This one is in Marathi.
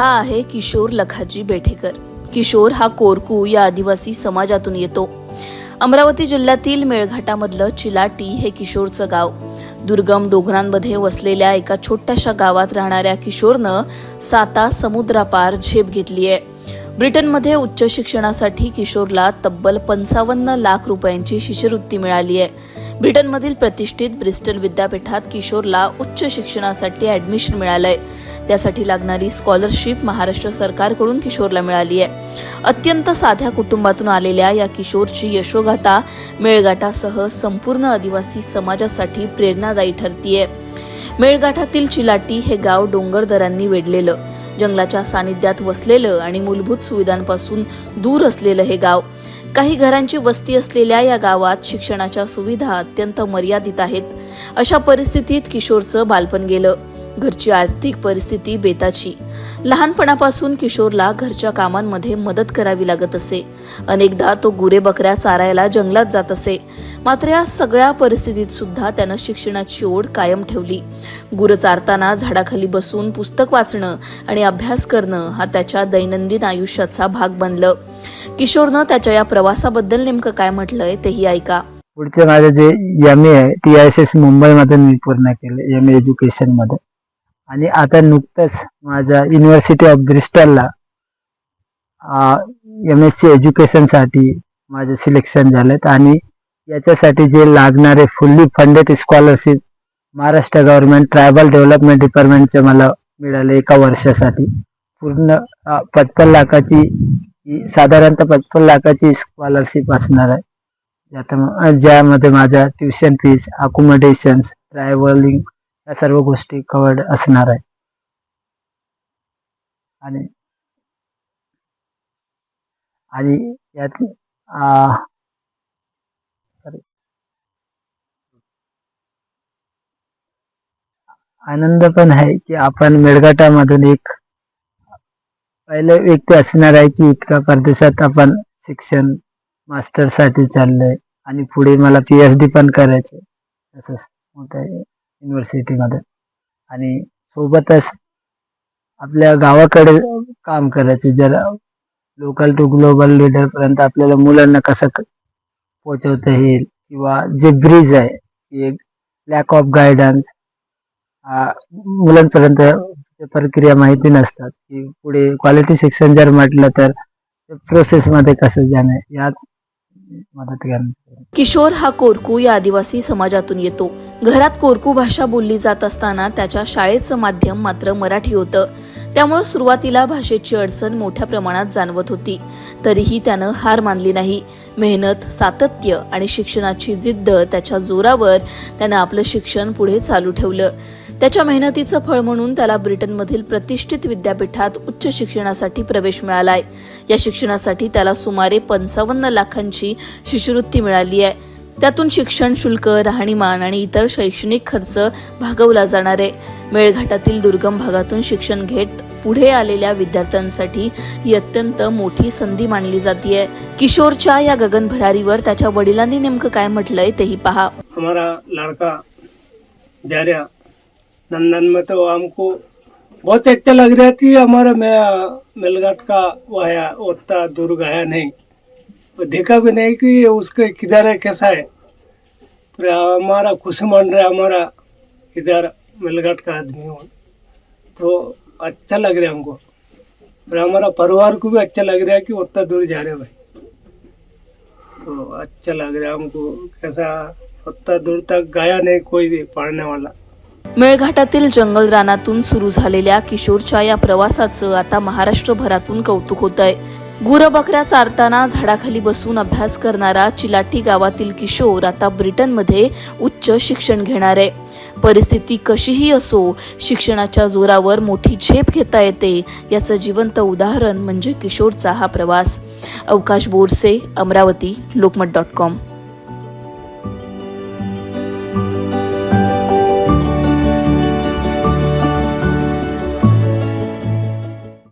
हा आहे किशोर लखाजी बेठेकर. किशोर हा कोरकू या आदिवासी समाजातून येतो. अमरावती जिल्ह्यातील मेळघाटामधलं चिलाटी हे किशोरचं गाव. दुर्गम डोंगरांमध्ये वसलेल्या एका छोट्याशा गावात राहणाऱ्या किशोरनं साता समुद्रापार झेप घेतलीय. ब्रिटनमध्ये उच्च शिक्षणासाठी किशोरला तब्बल 55 लाख रुपयांची शिष्यवृत्ती मिळाली आहे. ब्रिटनमधील प्रतिष्ठित ब्रिस्टल विद्यापीठात किशोरला उच्च शिक्षणासाठी ऍडमिशन मिळालंय. त्यासाठी लागणारी स्कॉलरशिप महाराष्ट्र सरकारकडून किशोरला मिळाली आहे. अत्यंत साध्या कुटुंबातून आलेल्या या किशोरची यशोगाथा मेळघाटासह संपूर्ण आदिवासी समाजासाठी प्रेरणादायी ठरतीये. मेळघाटातील चिलाटी हे गाव डोंगरदऱ्यांनी वेढलेलं, जंगलाच्या सानिध्यात वसलेलं आणि मूलभूत सुविधांपासून दूर असलेलं हे गाव. काही घरांची वस्ती असलेल्या या गावात शिक्षणाच्या सुविधा अत्यंत मर्यादित आहेत. अशा परिस्थितीत किशोरचं बालपण गेलं. घरची आर्थिक परिस्थिती बेताची. लहानपणापासून किशोरला घरच्या कामांमध्ये मदत करावी लागत असे. अनेकदा तो गुरे बकऱ्या चारायला जंगलात जात असे. मात्र या सगळ्या परिस्थितीत सुद्धा त्यानं शिक्षणाची ओढ कायम ठेवली. गुरं चारताना झाडाखाली बसून पुस्तक वाचणं आणि अभ्यास करणं हा त्याच्या दैनंदिन आयुष्याचा भाग बनलं. किशोरनं त्याच्या या प्रवासाबद्दल नेमकं काय म्हटलंय तेही ऐका. पुढचे माझे जे MA आहे TISS मुंबईमधून मी पूर्ण केले, MA एज्युकेशन मध्ये. आणि आता नुकतंच माझ्या युनिव्हर्सिटी ऑफ ब्रिस्टलला MSc एज्युकेशन साठी माझे सिलेक्शन झालेत. आणि याच्यासाठी जे लागणारे fully funded scholarship Maharashtra government tribal development डिपार्टमेंटचे मला मिळाले. एका वर्षासाठी पूर्ण 55 लाखाची, साधारणतः 55 लाखाची स्कॉलरशिप असणार आहे. ज्यामध्ये माझ्या ट्युशन फीस, अकोमोडेशन, ट्रॅव्हलिंग या सर्व गोष्टी कव्हर्ड असणार आहे. आणि यात आनंद पण आहे की आपण मेळघाटामधून एक पहिले व्यक्ती असणार आहे की इतका परदेशात आपण शिक्षण मास्टरसाठी चाललंय. आणि पुढे मला PhD पण करायचं तसंच मोठ्या युनिव्हर्सिटीमध्ये. आणि सोबतच आपल्या गावाकडे काम करायचे. जर लोकल टू ग्लोबल लीडर पर्यंत आपल्याला मुलांना कसं पोहोचवता येईल, किंवा जे ब्रिज आहे एक लॅक ऑफ गायडन्स, मुलांपर्यंत प्रक्रिया माहिती नसतात की पुढे क्वालिटी शिक्षण जर म्हटलं तर प्रोसेस मध्ये कसं जाणं, यात मदत करणे. किशोर हा कोरकू या आदिवासी समाजातून येतो. घरात कोरकू भाषा बोलली जात असताना त्याच्या शाळेचं माध्यम मात्र मराठी होतं. त्यामुळे सुरुवातीला भाषेची अडचण मोठ्या प्रमाणात जाणवत होती. तरीही त्यानं हार मानली नाही. मेहनत, सातत्य आणि शिक्षणाची जिद्द त्याच्या जोरावर त्यानं आपलं शिक्षण पुढे चालू ठेवलं. त्याच्या मेहनतीचं फळ म्हणून त्याला ब्रिटनमधील प्रतिष्ठित विद्यापीठात उच्च शिक्षणासाठी प्रवेश मिळालाय. या शिक्षणासाठी त्याला सुमारे 55 लाखांची शिष्यवृत्ती मिळाली आहे. त्यातून शिक्षण शुल्क, राहणीमान आणि इतर शैक्षणिक खर्च भागवला जाणार आहे. मेळघाटातील दुर्गम भागातून शिक्षण घेत पुढे आलेल्या विद्यार्थ्यांसाठी ही अत्यंत मोठी संधी मानली जाते. किशोरच्या या गगनभरारीवर त्याच्या वडिलांनी नेमकं काय म्हटलंय तेही पहा. हमारा लड़का जा रहा नंदन में, तो हमको बहुत अच्छा लग रहा थी. हमारा मेलघाट का वाया उतना दूर गया नहीं, देखा भी नहीं कि उसका किधर है, कैसा है. तो हमारा खुशी मान रहा है, हमारा इधर मेलघाट का आदमी हो, तो अच्छा लग रहा है हमको. और हमारा परिवार को भी अच्छा लग रहा है कि उतना दूर जा रहे भाई, तो अच्छा लग रहा है हमको. कैसा उतना दूर तक गया नहीं कोई भी पढ़ने वाला. मेळघाटातील जंगल रानातून सुरू झालेल्या किशोरच्या या प्रवासाचं आता महाराष्ट्रभरातून कौतुक होतंय. गुरं बकऱ्या चारताना झाडाखाली बसून अभ्यास करणारा चिलाटी गावातील किशोर आता ब्रिटनमध्ये उच्च शिक्षण घेणार आहे. परिस्थिती कशीही असो, शिक्षणाच्या जोरावर मोठी झेप घेता येते याचं जिवंत उदाहरण म्हणजे किशोरचा हा प्रवास. अवकाश बोरसे, अमरावती, लोकमत.com.